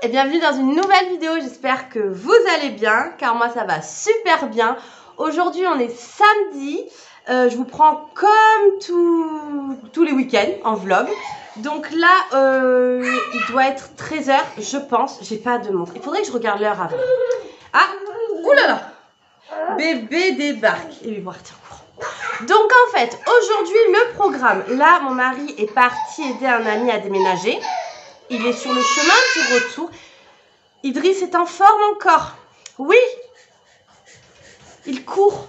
et bienvenue dans une nouvelle vidéo, j'espère que vous allez bien, car moi ça va super bien. Aujourd'hui on est samedi, je vous prends comme tous les week-ends en vlog. Donc là, il doit être 13 h, je pense, j'ai pas de montre. Il faudrait que je regarde l'heure avant. Ah, oulala, bébé débarque. Et lui voir, tiens, courant. Donc en fait, aujourd'hui le programme, là mon mari est parti aider un ami à déménager. Il est sur le chemin du retour. Idriss est en forme encore. Oui. Il court.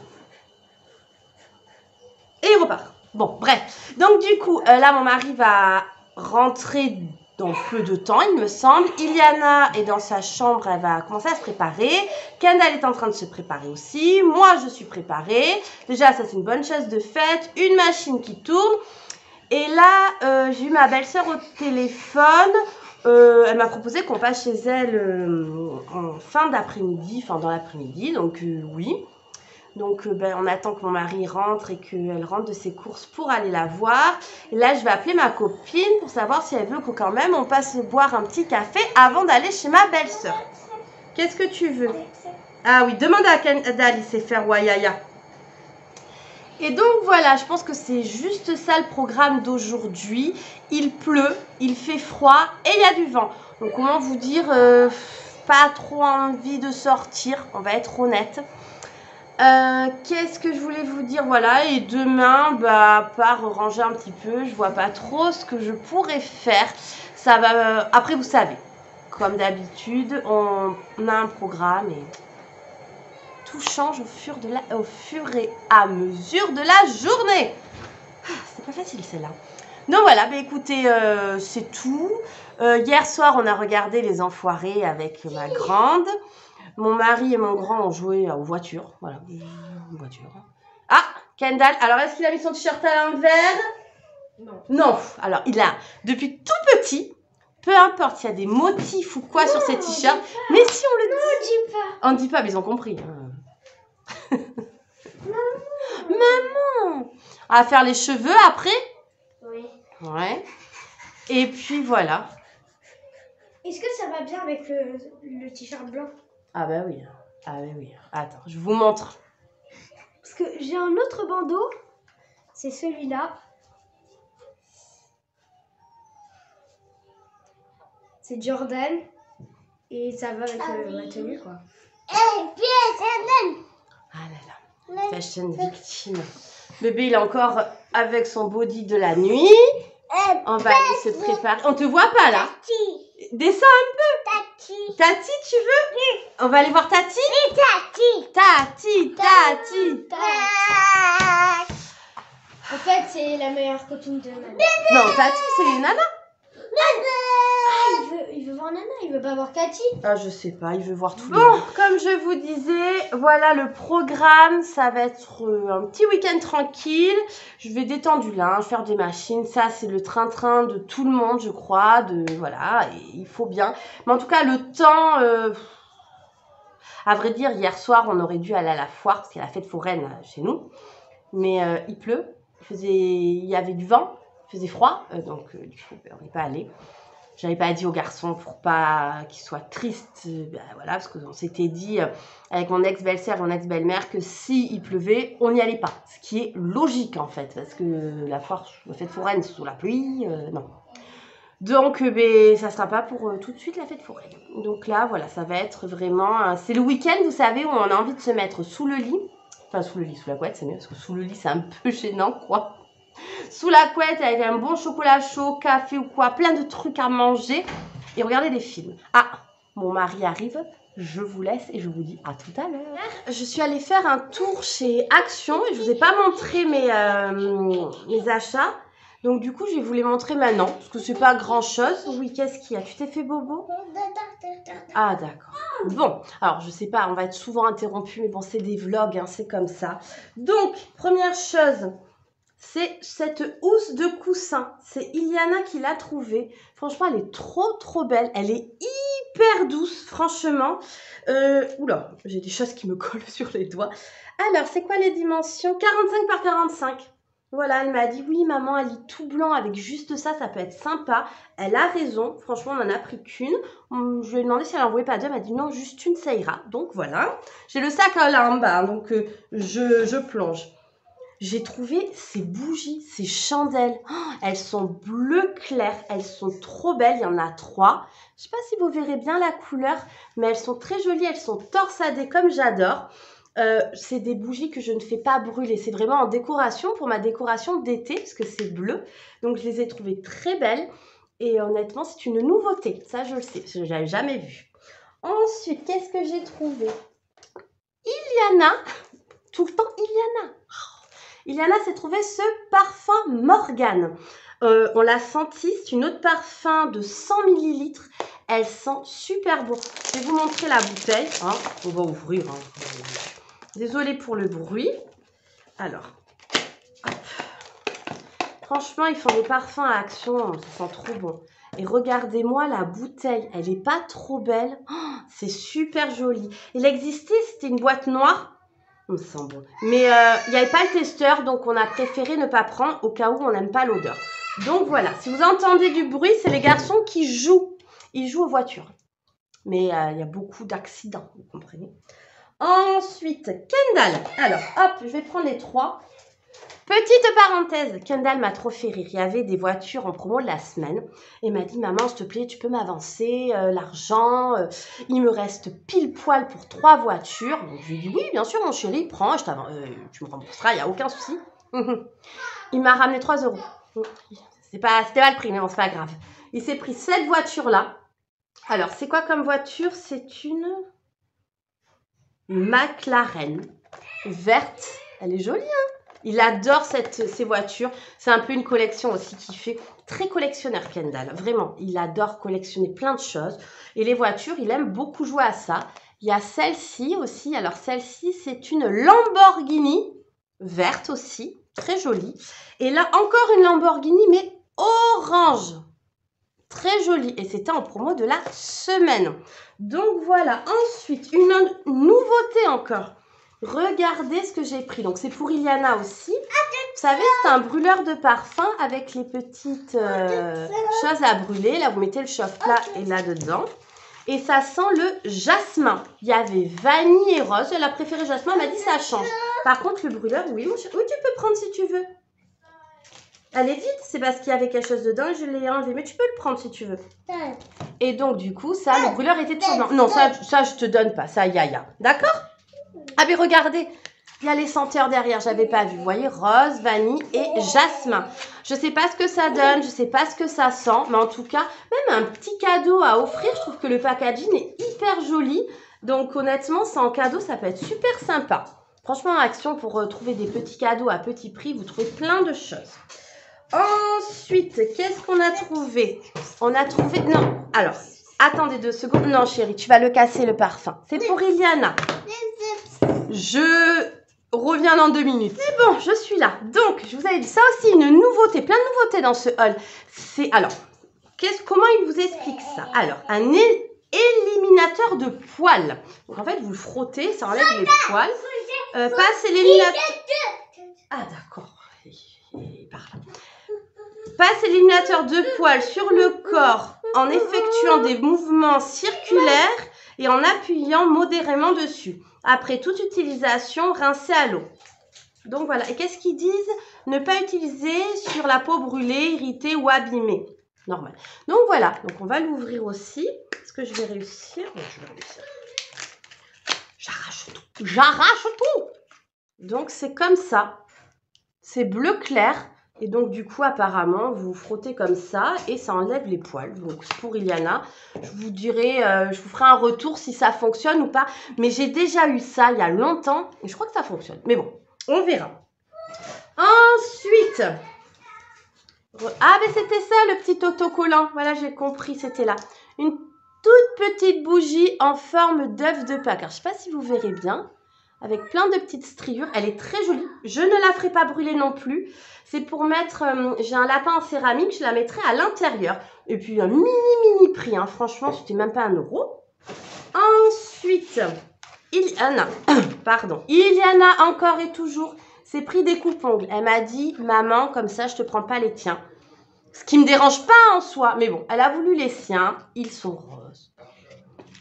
Et il repart. Bon, bref. Donc du coup, là mon mari va rentrer dans peu de temps, il me semble. Iliana est dans sa chambre, elle va commencer à se préparer. Kendall est en train de se préparer aussi. Moi, je suis préparée. Déjà, ça c'est une bonne chose de fête. Une machine qui tourne. Et là, j'ai eu ma belle-sœur au téléphone. Elle m'a proposé qu'on passe chez elle en fin d'après-midi, enfin dans l'après-midi. Donc oui. Donc on attend que mon mari rentre et qu'elle rentre de ses courses pour aller la voir. Et là, je vais appeler ma copine pour savoir si elle veut que quand même on passe boire un petit café avant d'aller chez ma belle-sœur. Qu'est-ce que tu veux? Ah oui, demande à Kendall, il sait faire Wayaya. Et donc voilà, je pense que c'est juste ça le programme d'aujourd'hui. Il pleut, il fait froid et il y a du vent. Donc comment vous dire, pas trop envie de sortir, on va être honnête. Qu'est-ce que je voulais vous dire? Voilà, et demain, bah, à part ranger un petit peu, je vois pas trop ce que je pourrais faire. Ça va. Après, vous savez, comme d'habitude, on a un programme et tout change au fur et à mesure de la journée. C'est pas facile celle-là. Donc voilà, bah écoutez, c'est tout. Hier soir, on a regardé Les Enfoirés avec ma grande. Mon mari et mon grand ont joué aux voitures. Voilà, aux voitures. Ah, Kendall, alors est-ce qu'il a mis son t-shirt à l'envers? Non. Non, alors il a, depuis tout petit, peu importe s'il y a des motifs ou quoi sur ses t-shirts, mais si on le dit... Non, on dit pas. On dit pas, mais ils ont compris. Maman, on va faire les cheveux après? Oui. Ouais. Et puis voilà. Est-ce que ça va bien avec le t-shirt blanc? Ah bah oui. Ah bah oui. Attends, je vous montre. Parce que j'ai un autre bandeau. C'est celui-là. C'est Jordan. Et ça va avec ma tenue, quoi. Ah là là. Fashion victime. Bébé, il est encore avec son body de la nuit. On va aller se préparer. On te voit pas là? Descends un peu. Tati. Tati, tu veux? Oui. On va aller voir Tati? Oui, Tati. Tati. En fait, c'est la meilleure copine de Nana. Non, Tati, c'est Nana. Ah, il veut voir Nana, il veut pas voir Tati. Ah, je sais pas, il veut voir tout le monde. Bon, comme je vous disais, voilà le programme. Ça va être un petit week-end tranquille. Je vais détendre du linge, faire des machines. Ça, c'est le train-train de tout le monde, je crois. Voilà, et il faut bien. Mais en tout cas, le temps... à vrai dire, hier soir, on aurait dû aller à la foire, parce qu'il y a la fête foraine chez nous. Mais il pleut, il y avait du vent, il faisait froid. Donc, du coup, on n'est pas allé. J'avais pas dit aux garçons pour pas qu'ils soient tristes, ben voilà, parce qu'on s'était dit avec mon ex-belle-sœur et mon ex-belle-mère que si il pleuvait, on n'y allait pas. Ce qui est logique en fait, parce que la fête foraine sous la pluie, non. Donc ben, ça sera pas pour tout de suite la fête foraine. Donc là, voilà, ça va être vraiment... c'est le week-end, vous savez, où on a envie de se mettre sous le lit. Enfin, sous le lit, sous la couette, c'est mieux, parce que sous le lit, c'est un peu gênant, quoi. Sous la couette avec un bon chocolat chaud, café ou quoi, plein de trucs à manger et regarder des films. Ah, mon mari arrive, je vous laisse et je vous dis à tout à l'heure. Je suis allée faire un tour chez Action et je vous ai pas montré mes achats. Donc du coup, je vais vous les montrer maintenant parce que c'est pas grand chose. Oui, qu'est-ce qu'il y a? Tu t'es fait bobo? Ah d'accord. Bon, alors je sais pas, on va être souvent interrompu, mais bon, c'est des vlogs, hein, c'est comme ça. Donc, première chose... c'est cette housse de coussin. C'est Iliana qui l'a trouvée. Franchement, elle est trop belle. Elle est hyper douce, franchement. Oula, j'ai des choses qui me collent sur les doigts. Alors, c'est quoi les dimensions? 45 par 45. Voilà, elle m'a dit oui maman, un lit tout blanc avec juste ça, ça peut être sympa. Elle a raison, franchement on n'en a pris qu'une. Je lui ai demandé si elle en voulait pas deux, elle m'a dit non, juste une ça ira. Donc voilà, j'ai le sac là en bas, donc je plonge. J'ai trouvé ces bougies, ces chandelles. Oh, elles sont bleu clair, elles sont trop belles, il y en a 3. Je sais pas si vous verrez bien la couleur, mais elles sont très jolies, elles sont torsadées comme j'adore. C'est des bougies que je ne fais pas brûler, c'est vraiment en décoration, pour ma décoration d'été, parce que c'est bleu. Donc je les ai trouvées très belles et honnêtement c'est une nouveauté, ça je le sais, je ne l'avais jamais vu. Ensuite, qu'est-ce que j'ai trouvé? Iliana, tout le temps Iliana. Iliana s'est trouvé ce parfum Morgane. On l'a senti, c'est une eau de parfum de 100 ml. Elle sent super bon. Je vais vous montrer la bouteille. Hein. On va ouvrir. Hein. Désolée pour le bruit. Alors, hop. Franchement, ils font des parfums à Action. Ça sent trop bon. Et regardez-moi la bouteille. Elle n'est pas trop belle. Oh, c'est super joli. Il existait, c'était une boîte noire. On me sent bon. Mais il n'y avait pas le testeur, donc on a préféré ne pas prendre au cas où on n'aime pas l'odeur. Donc voilà, si vous entendez du bruit, c'est les garçons qui jouent. Ils jouent aux voitures. Mais il y a beaucoup d'accidents, vous comprenez. Ensuite, Kendall. Alors, hop, je vais prendre les 3. Petite parenthèse, Kendall m'a trop fait rire. Il y avait des voitures en promo de la semaine. Et m'a dit, maman, s'il te plaît, tu peux m'avancer l'argent. Il me reste pile poil pour 3 voitures. Donc, je lui ai dit, oui, bien sûr, mon chéri, prends, tu me rembourseras, il n'y a aucun souci. Il m'a ramené 3 €. C'était pas le prix, mais bon, c'est pas grave. Il s'est pris cette voiture-là. Alors, c'est quoi comme voiture? C'est une McLaren verte. Elle est jolie, hein? Il adore ces voitures. C'est un peu une collection aussi qu'il fait. Très collectionneur, Kendall. Vraiment, il adore collectionner plein de choses. Et les voitures, il aime beaucoup jouer à ça. Il y a celle-ci aussi. Alors, celle-ci, c'est une Lamborghini verte aussi. Très jolie. Et là, encore une Lamborghini, mais orange. Très jolie. Et c'était en promo de la semaine. Donc, voilà. Ensuite, une nouveauté encore. Regardez ce que j'ai pris. Donc, c'est pour Iliana aussi. Vous savez, c'est un brûleur de parfum avec les petites choses à brûler. Là, vous mettez le chauffe-plat et là-dedans. Et ça sent le jasmin. Il y avait vanille et rose. Elle a préféré jasmin. Elle m'a dit ça change. Par contre, le brûleur, oui, mon chéri. Oui, tu peux prendre si tu veux. Allez vite, c'est parce qu'il y avait quelque chose dedans et je l'ai enlevé. Mais tu peux le prendre si tu veux. Et donc, du coup, ça, le brûleur était toujours blanc. Non, ça, je te donne pas. Ça, yaya. D'accord? Ah, mais regardez, il y a les senteurs derrière, j'avais pas vu. Vous voyez, rose, vanille et jasmin. Je sais pas ce que ça donne, je sais pas ce que ça sent, mais en tout cas, même un petit cadeau à offrir, je trouve que le packaging est hyper joli. Donc honnêtement, c'est en cadeau, ça peut être super sympa. Franchement, en Action, pour trouver des petits cadeaux à petit prix, vous trouvez plein de choses. Ensuite, qu'est-ce qu'on a trouvé? On a trouvé... Non, alors, attendez 2 secondes. Non, chérie, tu vas le casser, le parfum. C'est pour Iliana. Je reviens dans 2 minutes. C'est bon, je suis là. Donc, je vous avais dit ça aussi, une nouveauté, plein de nouveautés dans ce haul. C'est alors, comment il vous explique ça? Alors, un éliminateur de poils. Donc, en fait, vous le frottez, ça enlève les poils. Passe éliminateur. Ah, d'accord. Passe éliminateur de poils sur le corps en effectuant des mouvements circulaires et en appuyant modérément dessus. Après toute utilisation, rincer à l'eau. Donc voilà. Et qu'est-ce qu'ils disent? Ne pas utiliser sur la peau brûlée, irritée ou abîmée. Normal. Donc voilà. Donc on va l'ouvrir aussi. Est-ce que je vais réussir? Oui, je vais réussir. J'arrache tout. J'arrache tout. Donc c'est comme ça. C'est bleu clair. Et donc, du coup, apparemment, vous frottez comme ça et ça enlève les poils. Donc, pour Iliana, je vous dirai, je vous ferai un retour si ça fonctionne ou pas. Mais j'ai déjà eu ça il y a longtemps et je crois que ça fonctionne. Mais bon, on verra. Ensuite, ah, mais c'était ça le petit autocollant. Voilà, j'ai compris, c'était là. Une toute petite bougie en forme d'œuf de Pâques. Alors, je ne sais pas si vous verrez bien. Avec plein de petites striures. Elle est très jolie. Je ne la ferai pas brûler non plus. C'est pour mettre... j'ai un lapin en céramique. Je la mettrai à l'intérieur. Et puis, un mini prix. Hein. Franchement, c'était même pas 1 €. Ensuite, Iliana. Pardon. Iliana, encore et toujours. s'est pris des coupes-ongles. Elle m'a dit, maman, comme ça, je te prends pas les tiens. Ce qui me dérange pas en soi. Mais bon, elle a voulu les siens. Ils sont roses.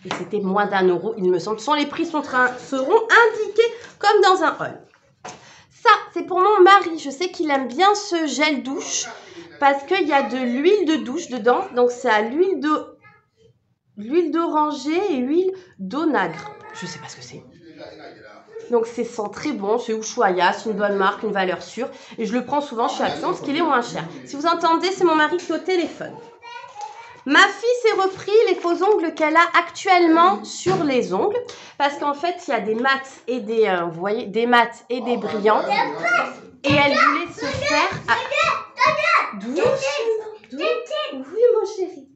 Et c'était moins d'1 €, il me semble. Les prix seront indiqués comme dans un haul. Ça, c'est pour mon mari. Je sais qu'il aime bien ce gel douche parce qu'il y a de l'huile de douche dedans. Donc, c'est à l'huile d'oranger et huile d'onagre. Je sais pas ce que c'est. Donc, c'est sent très bon. C'est Ushuaïa, c'est une bonne marque, une valeur sûre. Et je le prends souvent chez Action parce qu'il est moins cher. Si vous entendez, c'est mon mari qui est au téléphone. Ma fille s'est repris les faux ongles qu'elle a actuellement sur les ongles parce qu'en fait, il y a des mats et des, vous voyez, des mats et des brillants. Et elle voulait se faire... Doucement. Oui, mon chéri.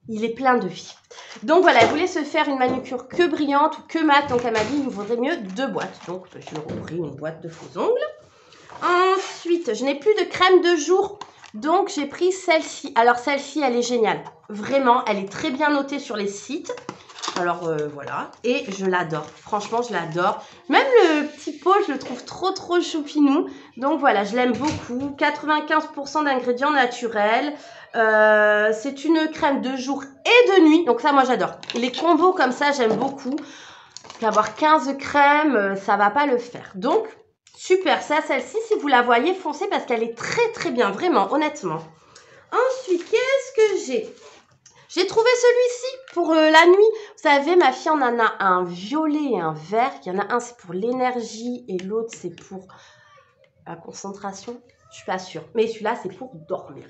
Il est plein de vie. Donc voilà, elle voulait se faire une manucure que brillante ou que mat. Donc elle m'a dit, il nous vaudrait mieux 2 boîtes. Donc je lui ai repris une boîte de faux ongles. Ensuite, je n'ai plus de crème de jour. Donc, j'ai pris celle-ci. Alors, celle-ci, elle est géniale. Vraiment, elle est très bien notée sur les sites. Alors, voilà. Et je l'adore. Franchement, je l'adore. Même le petit pot, je le trouve trop choupinou. Donc, voilà, je l'aime beaucoup. 95% d'ingrédients naturels. C'est une crème de jour et de nuit. Donc, ça, moi, j'adore. Les combos comme ça, j'aime beaucoup. Avoir 15 crèmes, ça va pas le faire. Donc... super, c'est à celle-ci, si vous la voyez, foncez parce qu'elle est très bien, vraiment, honnêtement. Ensuite, qu'est-ce que j'ai? J'ai trouvé celui-ci pour la nuit. Vous savez, ma fille en a un violet et un vert. Il y en a un, c'est pour l'énergie et l'autre, c'est pour la concentration. Je suis pas sûre, mais celui-là, c'est pour dormir.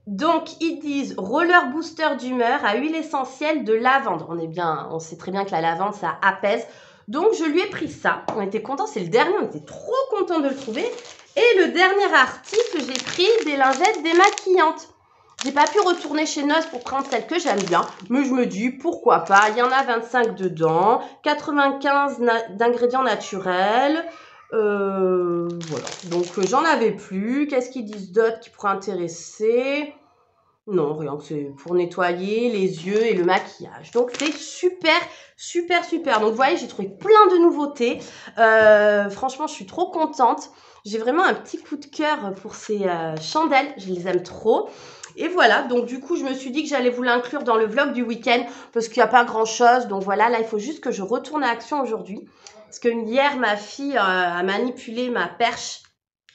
Donc, ils disent roller booster d'humeur à huile essentielle de lavande. On sait très bien que la lavande, ça apaise. Donc, je lui ai pris ça. On était contents. C'est le dernier. On était trop contents de le trouver. Et le dernier article, j'ai pris des lingettes démaquillantes. J'ai pas pu retourner chez Noz pour prendre celle que j'aime bien. Mais je me dis, pourquoi pas. Il y en a 25 dedans. 95 d'ingrédients naturels. Voilà. Donc, j'en avais plus. Qu'est-ce qu'ils disent d'autre qui pourrait intéresser? Non, rien, c'est pour nettoyer les yeux et le maquillage. Donc, c'est super. Donc, vous voyez, j'ai trouvé plein de nouveautés. Franchement, je suis trop contente. J'ai vraiment un petit coup de cœur pour ces chandelles. Je les aime trop. Et voilà, donc du coup, je me suis dit que j'allais vous l'inclure dans le vlog du week-end parce qu'il n'y a pas grand-chose. Donc, voilà, là, il faut juste que je retourne à Action aujourd'hui. Parce que hier, ma fille a manipulé ma perche.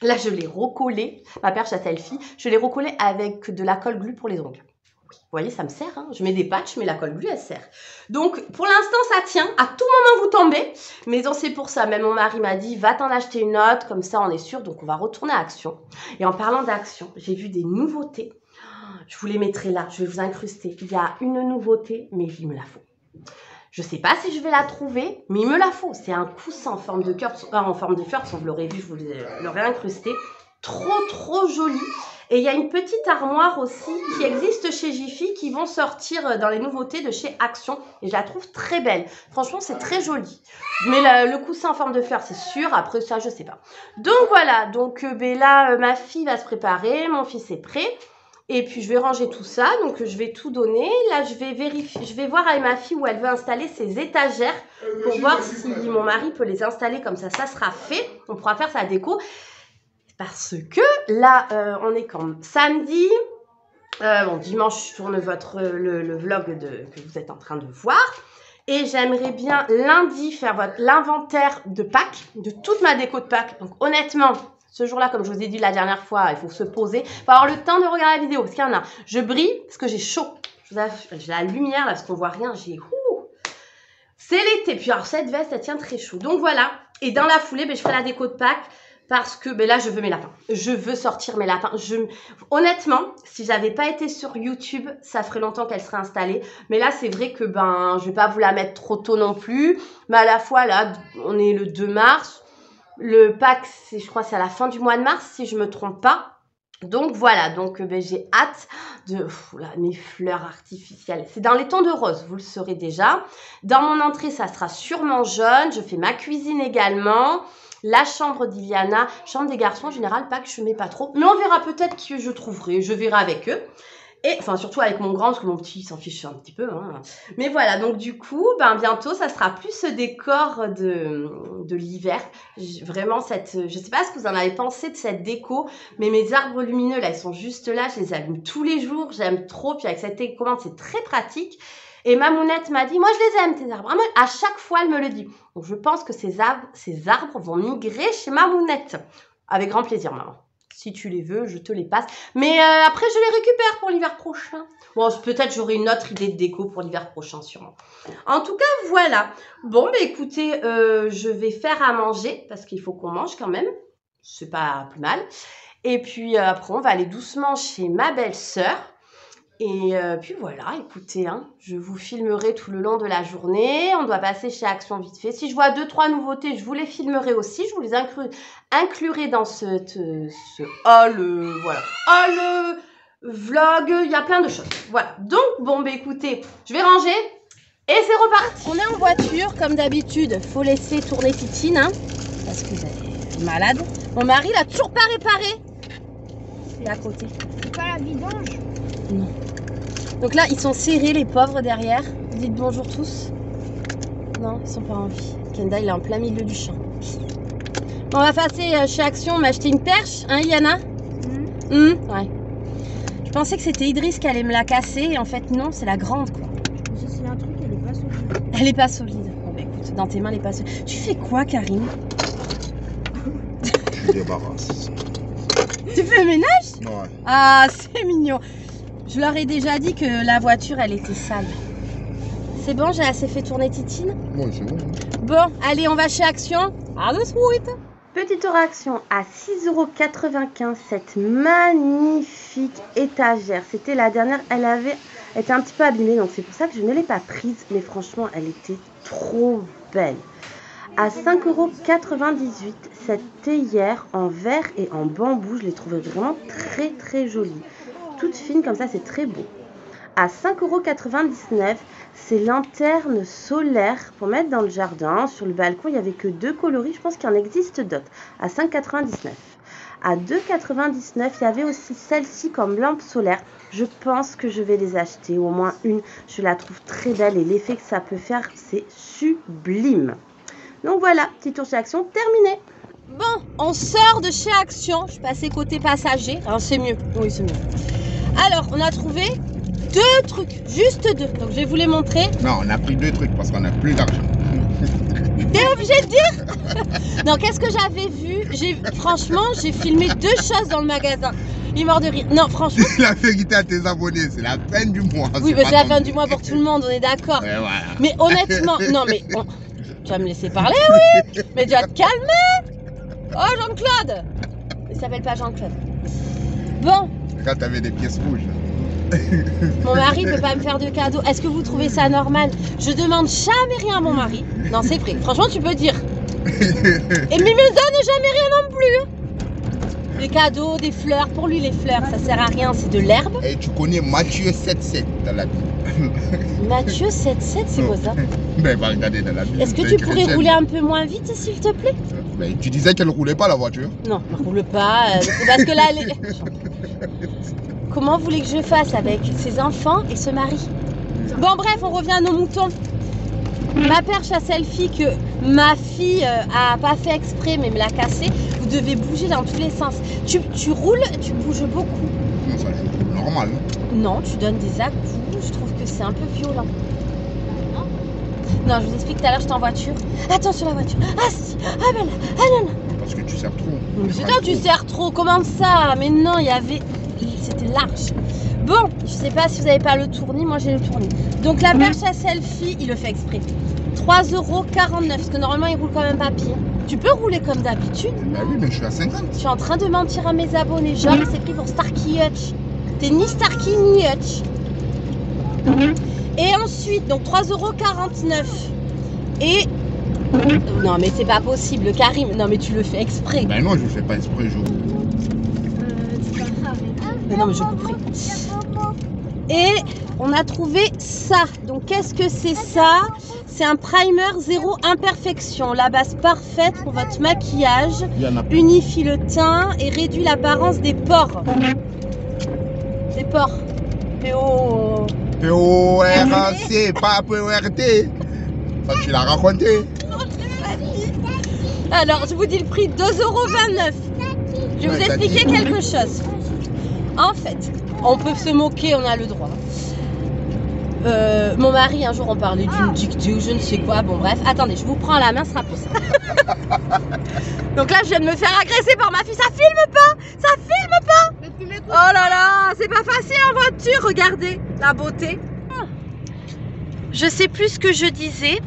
Là, je l'ai recollée, ma perche à selfie, je l'ai recollée avec de la colle glue pour les ongles. Vous voyez, ça me sert, hein. Je mets des patchs, mais la colle glue, elle sert. Donc, pour l'instant, ça tient. À tout moment, vous tombez. Mais c'est pour ça. Même mon mari m'a dit, va t'en acheter une autre, comme ça, on est sûr. Donc, on va retourner à Action. Et en parlant d'Action, j'ai vu des nouveautés. Je vous les mettrai là, je vais vous incruster. Il y a une nouveauté, mais il me la faut. Je ne sais pas si je vais la trouver, mais il me la faut. C'est un coussin en forme de cœur, en forme de fleur. Vous l'aurez vu, je vous l'aurai incrusté. Trop joli. Et il y a une petite armoire aussi qui existe chez Jiffy qui vont sortir dans les nouveautés de chez Action. Et je la trouve très belle. Franchement, c'est très joli. Mais le coussin en forme de fleur, c'est sûr. Après ça, je ne sais pas. Donc voilà. Donc là, ma fille va se préparer. Mon fils est prêt. Et puis, je vais ranger tout ça. Donc, je vais tout donner. Là, je vais vérifier. Je vais voir avec ma fille où elle veut installer ses étagères pour voir si mon mari peut les installer comme ça. Ça sera fait. On pourra faire sa déco. Parce que là, on est quand samedi. Bon, dimanche, je tourne le vlog que vous êtes en train de voir. Et j'aimerais bien lundi faire l'inventaire de Pâques, de toute ma déco de Pâques. Donc, honnêtement... ce jour-là, comme je vous ai dit la dernière fois, il faut se poser. Il faut avoir le temps de regarder la vidéo. Parce qu'il y en a. Je brille parce que j'ai chaud. J'ai la lumière là parce qu'on voit rien. C'est l'été. Puis alors cette veste, elle tient très chaud. Donc voilà. Et dans la foulée, je ferai la déco de Pâques. Parce que là, je veux mes lapins. Je veux sortir mes lapins. Honnêtement, si j'avais pas été sur YouTube, ça ferait longtemps qu'elle serait installée. Mais là, c'est vrai que je vais pas vous la mettre trop tôt non plus. Mais à la fois, là, on est le 2 mars. Le Pâques, je crois, c'est à la fin du mois de mars, si je ne me trompe pas. Donc, voilà. Donc, j'ai hâte de... mes fleurs artificielles. C'est dans les tons de rose, vous le saurez déjà. Dans mon entrée, ça sera sûrement jaune. Je fais ma cuisine également. La chambre d'Iliana. Chambre des garçons, en général, Pâques, je ne mets pas trop. Mais on verra peut-être que je trouverai. Je verrai avec eux. Et enfin, surtout avec mon grand, parce que mon petit, il s'en fiche un petit peu. Hein. Mais voilà, donc du coup, bientôt, ça sera plus ce décor de l'hiver. Vraiment, je sais pas ce que vous en avez pensé de cette déco, mais mes arbres lumineux, là, ils sont juste là. Je les allume tous les jours. J'aime trop. Puis avec cette télécommande, c'est très pratique. Et ma mounette m'a dit, moi, je les aime, tes arbres. Vraiment, à chaque fois, elle me le dit. Donc, je pense que ces arbres vont migrer chez ma mounette. Avec grand plaisir, maman. Si tu les veux, je te les passe. Mais après, je les récupère pour l'hiver prochain. Bon, peut-être j'aurai une autre idée de déco pour l'hiver prochain, sûrement. En tout cas, voilà. Bon, écoutez, je vais faire à manger, parce qu'il faut qu'on mange quand même. C'est pas plus mal. Et puis, après, on va aller doucement chez ma belle-sœur. Et puis voilà, écoutez, hein, je vous filmerai tout le long de la journée. On doit passer chez Action vite fait. Si je vois 2-3 nouveautés, je vous les filmerai aussi. Je vous les inclurai dans ce haul, voilà. Haul, vlog, il y a plein de choses. Voilà. Donc, écoutez, je vais ranger et c'est reparti. On est en voiture, comme d'habitude. Faut laisser tourner Titine, hein, parce que elle est malade. Mon mari l'a toujours pas réparé. C'est à côté. C'est pas la vidange? Non. Donc là, ils sont serrés, les pauvres, derrière. Dites bonjour tous. Non, ils sont pas en vie. Kenda, il est en plein milieu du champ. On va passer chez Action m'acheter une perche, hein, Yana? Ouais. Je pensais que c'était Idriss qui allait me la casser, et en fait, non, c'est la grande, quoi. Ça, c'est un truc, elle est pas solide. Elle est pas solide. Bon, écoute, dans tes mains, elle est pas solide. Tu fais quoi, Karim? Je débarrasse. Tu fais le ménage? Ouais. Ah, c'est mignon. Je leur ai déjà dit que la voiture, elle était sale. C'est bon, j'ai assez fait tourner Titine? Ouais, c'est bon. Bon, allez, on va chez Action. À de suite. Petite réaction à 6,95 €, cette magnifique étagère. C'était la dernière, elle était un petit peu abîmée, donc c'est pour ça que je ne l'ai pas prise. Mais franchement, elle était trop belle. À 5,98 €, cette théière en verre et en bambou, je l'ai trouvée vraiment très très jolie. Toute fine comme ça, c'est très beau. À 5,99 €, ces lanternes solaires pour mettre dans le jardin. Sur le balcon, il n'y avait que 2 coloris. Je pense qu'il en existe d'autres. À 5,99 €. À 2,99 €, il y avait aussi celle-ci comme lampe solaire. Je pense que je vais les acheter, au moins une. Je la trouve très belle et l'effet que ça peut faire, c'est sublime. Donc voilà, petit tour chez Action terminé. Bon, on sort de chez Action. Je suis passée côté passager. Alors, c'est mieux. Oui, c'est mieux. Alors, on a trouvé 2 trucs. Juste 2. Donc, je vais vous les montrer. Non, on a pris 2 trucs parce qu'on n'a plus d'argent. T'es obligé de dire? Non, qu'est-ce que j'avais vu? Franchement, j'ai filmé 2 choses dans le magasin. Il est mort de rire. Non, franchement. La vérité à tes abonnés, c'est la fin du mois. Oui, mais c'est la fin du mois pour tout le monde, on est d'accord. Ouais, voilà. Mais honnêtement, non, mais tu vas me laisser parler, oui. Mais tu vas te calmer. Oh, Jean-Claude. Il s'appelle pas Jean-Claude. Bon. Quand t'avais des pièces rouges. Mon mari ne peut pas me faire de cadeaux. Est-ce que vous trouvez ça normal? Je demande jamais rien à mon mari. Non, c'est vrai. Franchement, tu peux dire. Et mais il me donne jamais rien non plus. Des cadeaux, des fleurs. Pour lui, les fleurs, ça sert à rien. C'est de l'herbe. Et tu connais Matthieu 7,7 dans la Bible. Matthieu 7,7, c'est quoi ça? Ben, va regarder dans la Bible. Est-ce que tu pourrais rouler un peu moins vite, s'il te plaît? Ben, tu disais qu'elle ne roulait pas la voiture. Non, elle ne roule pas. C'est parce que là, Comment voulez que je fasse avec ses enfants et ce mari? Bon, bref, on revient à nos moutons. Ma perche à selfie que ma fille a pas fait exprès, mais me l'a cassée. Vous devez bouger dans tous les sens. Tu roules, tu bouges beaucoup. Non, ça joue normal. Non, tu donnes des à-coups. Je trouve que c'est un peu violent. Non, je vous explique, tout à l'heure, j'étais en voiture. Attention la voiture. Ah si, ah ben là, ah non, non. Parce que tu sers trop. Mais c'est toi, tu sers trop. Comment ça? Mais non, il y avait... C'était large. Bon, je sais pas si vous n'avez pas le tournis. Moi, j'ai le tournis. Donc, la perche à selfie, il le fait exprès. 3,49 €. Parce que normalement, il roule quand même papier. Tu peux rouler comme d'habitude. Bah oui, mais je suis à 50. Je suis en train de mentir à mes abonnés. Genre, c'est pris pour Starkey Hutch. T'es ni Starkey ni Hutch. Et ensuite, donc 3,49 €. Et... Non, mais c'est pas possible, Karim. Non, mais tu le fais exprès. Ben non, je fais pas exprès, je... C'est pas grave. Mais non, mais je couperai. Et on a trouvé ça. Donc, qu'est-ce que c'est ça? C'est un primer zéro imperfection. La base parfaite pour votre maquillage. Unifie le teint et réduit l'apparence des pores. Des pores. PO... PORC, pas PORT. Ça, tu l'as raconté. Alors, je vous dis le prix, 2,29 €. Je vais vous expliquer quelque chose. En fait, on peut se moquer, on a le droit. Mon mari, un jour, on parlait d'une dictée ou je ne sais quoi. Bon, bref. Attendez, je vous prends la main, ce sera plus simple. Donc là, je viens de me faire agresser par ma fille. Ça filme pas! Ça filme pas! Oh là là, c'est pas facile en voiture. Regardez la beauté. Je sais plus ce que je disais.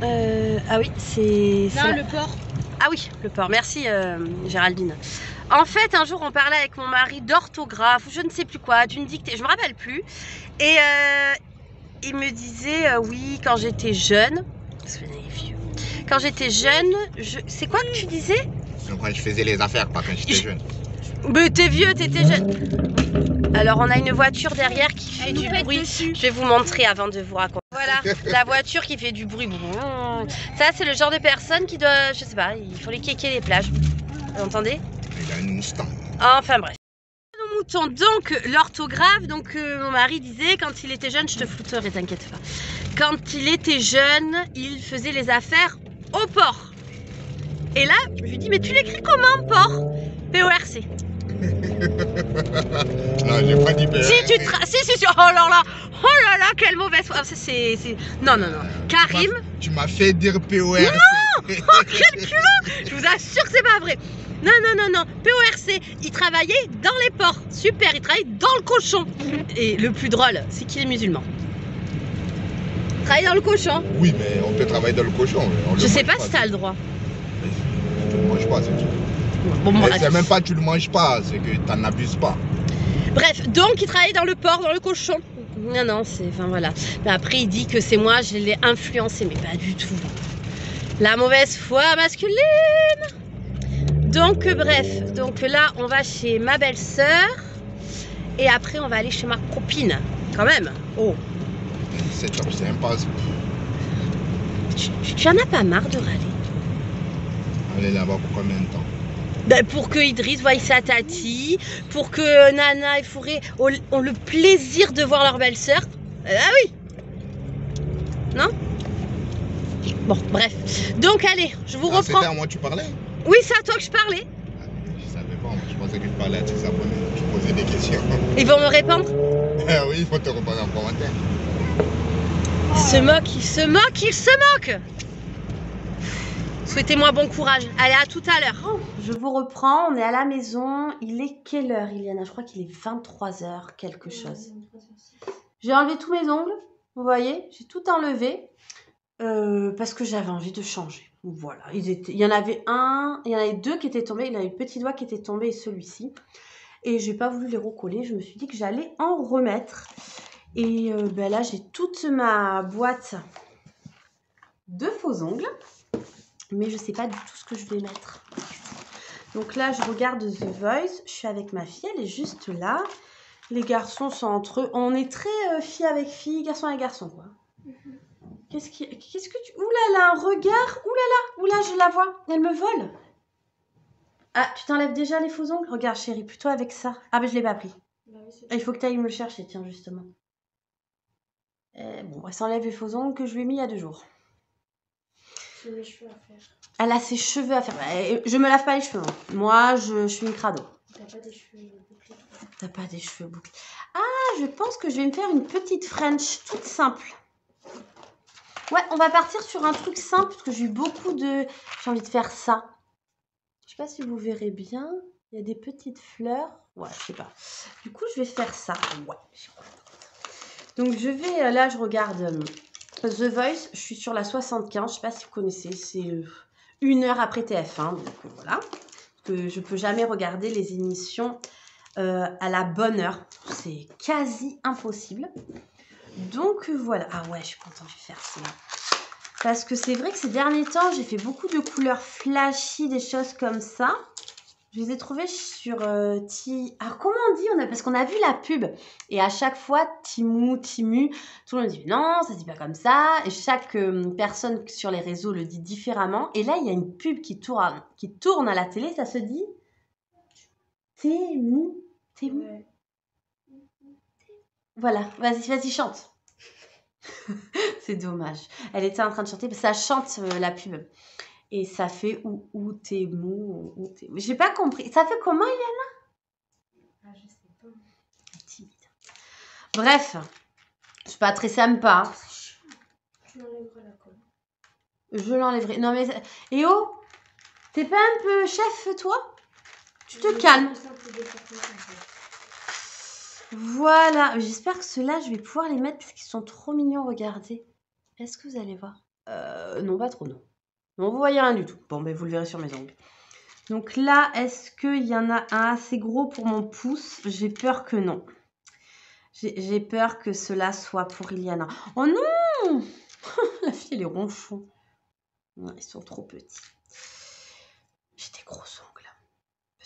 Ah oui, c'est... Non, le port. Ah oui, le port. Merci Géraldine. En fait, un jour, on parlait avec mon mari d'orthographe ou je ne sais plus quoi, d'une dictée, je me rappelle plus. Et il me disait, oui, quand j'étais jeune, parce qu'on est vieux. Quand j'étais jeune, c'est quoi que tu disais? Quand je faisais les affaires, pas quand j'étais jeune. Mais t'es vieux, t'étais jeune. Alors, on a une voiture derrière qui fait du bruit. Je vais vous montrer avant de vous raconter. Voilà, la voiture qui fait du bruit. Ça, c'est le genre de personne qui doit, je sais pas, il faut les kéker les plages. Vous entendez? Il a une Mustang. Enfin bref. Nos moutons, donc l'orthographe, donc mon mari disait quand il était jeune, je te flouterai, t'inquiète pas. Quand il était jeune, il faisait les affaires au port. Et là, je lui dis, mais tu l'écris comment, port? PORC. Non, j'ai pas dit PORC. Si, oh là là, quelle mauvaise foi. C'est... Non. Karim. Tu m'as fait dire PORC. Non. Oh, quel culot. Je vous assure que c'est pas vrai. Non. PORC, il travaillait dans les ports. Super, il travaillait dans le cochon. Et le plus drôle, c'est qu'il est musulman. Il travaille dans le cochon. Oui, mais on peut travailler dans le cochon. Je sais pas si t'as le droit. Tu le manges pas, c'est tout. Bon, c'est même pas que tu le manges pas, c'est que t'en abuses pas. Bref, donc il travaille dans le port, dans le cochon. Non, c'est... Enfin voilà. Mais après, il dit que c'est moi, je l'ai influencé. Mais pas du tout. La mauvaise foi masculine. Donc bref, donc là on va chez ma belle-sœur et après on va aller chez ma copine, quand même. Oh. C'est top, c'est impossible. Tu en as pas marre de râler? Aller là-bas pour combien de temps? Ben, pour que Idriss voie sa tati, pour que Nana et Fourré ont le plaisir de voir leur belle-sœur. Ah oui. Non? Bon, bref. Donc allez, je vous reprends. C'était à moi que tu parlais? Oui, c'est à toi que je parlais. Je savais pas, je pensais que tu parlais à tes abonnés, tu posais des questions. Ils vont me répondre? Oui, il faut te répondre en commentaire. Il se moque. Souhaitez-moi bon courage. Allez, à tout à l'heure. Je vous reprends, on est à la maison. Il est quelle heure, Iliana? Je crois qu'il est 23 h quelque chose. J'ai enlevé tous mes ongles, vous voyez, j'ai tout enlevé parce que j'avais envie de changer. Voilà, il y en avait deux qui étaient tombés. Il y en a eu le petit doigt qui était tombé et celui-ci. Et j'ai pas voulu les recoller. Je me suis dit que j'allais en remettre. Et ben là, j'ai toute ma boîte de faux ongles. Mais je sais pas du tout ce que je vais mettre. Donc là, je regarde The Voice. Je suis avec ma fille, elle est juste là. Les garçons sont entre eux. On est très fille avec fille, garçon avec garçon, quoi. Qu'est-ce que tu... Ouh là là, un regard. Ouh là, je la vois. Elle me vole. Ah, tu t'enlèves déjà les faux ongles? Regarde, chérie, plutôt avec ça. Ah, ben je l'ai pas pris. Il faut que tu ailles me le chercher, tiens, justement. Bon, elle s'enlève les faux ongles que je lui ai mis il y a 2 jours. J'ai mes cheveux à faire. Elle a ses cheveux à faire. Je me lave pas les cheveux. Hein. Moi, je suis une crado. T'as pas des cheveux bouclés? T'as pas des cheveux bouclés. Ah, je pense que je vais me faire une petite French toute simple. Ouais, on va partir sur un truc simple parce que j'ai eu beaucoup de... J'ai envie de faire ça. Je sais pas si vous verrez bien. Il y a des petites fleurs. Ouais, je sais pas. Du coup, je vais faire ça. Ouais. Donc, je vais... Là, je regarde The Voice. Je suis sur la 75. Je sais pas si vous connaissez. C'est 1 heure après TF1. Donc, voilà. Que je peux jamais regarder les émissions à la bonne heure. C'est quasi impossible. Donc voilà. Ah ouais, je suis contente de faire ça. Parce que c'est vrai que ces derniers temps, j'ai fait beaucoup de couleurs flashy, des choses comme ça. Je les ai trouvées sur Alors comment on dit? Parce qu'on a vu la pub. Et à chaque fois, Timu, tout le monde dit non, ça se dit pas comme ça. Et chaque personne sur les réseaux le dit différemment. Et là, il y a une pub qui tourne à la télé, ça se dit Timu. Ouais. Voilà, vas-y, chante. C'est dommage. Elle était en train de chanter, parce que ça chante la pub. Et ça fait ou t'es mou, ou t'es... J'ai pas compris. Ça fait comment, Yana? Je sais pas. Elle est timide. Bref, c'est pas très sympa. Hein. Tu m'enlèveras la colle. Je l'enlèverai. Non mais... Et oh, t'es pas un peu chef, toi? Tu te calmes. Voilà. J'espère que ceux-là, je vais pouvoir les mettre parce qu'ils sont trop mignons. Regardez. Est-ce que vous allez voir? Non, pas trop, non. Non, vous voyez rien du tout. Bon, ben vous le verrez sur mes ongles. Donc là, est-ce qu'il y en a un assez gros pour mon pouce? J'ai peur que non. J'ai peur que cela soit pour Iliana. Oh non! La fille, elle est ronchon. Non, ils sont trop petits. J'ai des gros ongles.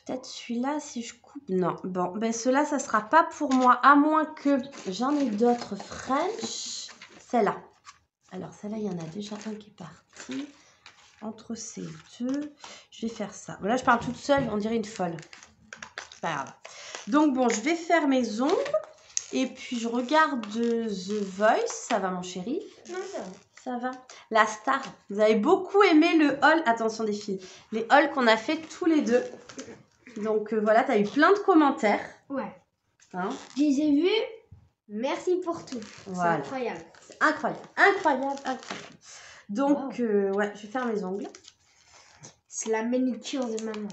Peut-être celui-là, si je coupe... Non, bon, ben ceux-là, ça sera pas pour moi, à moins que j'en ai d'autres French. Celle-là. Alors, celle-là, il y en a déjà un qui est parti. Entre ces deux, je vais faire ça. Là, je parle toute seule, on dirait une folle. C'est pas grave. Donc, bon, je vais faire mes ongles. Et puis, je regarde The Voice. Ça va, mon chéri? Non, ça va. Ça va. La star. Vous avez beaucoup aimé le haul. Attention des filles. Les hauls qu'on a fait tous les deux. Donc, voilà, tu as eu plein de commentaires. Ouais. Hein? Je les ai vus. Merci pour tout. Voilà. C'est incroyable. C'est incroyable. Incroyable, incroyable. Donc, ouais, je vais faire mes ongles. C'est la manucure de maman.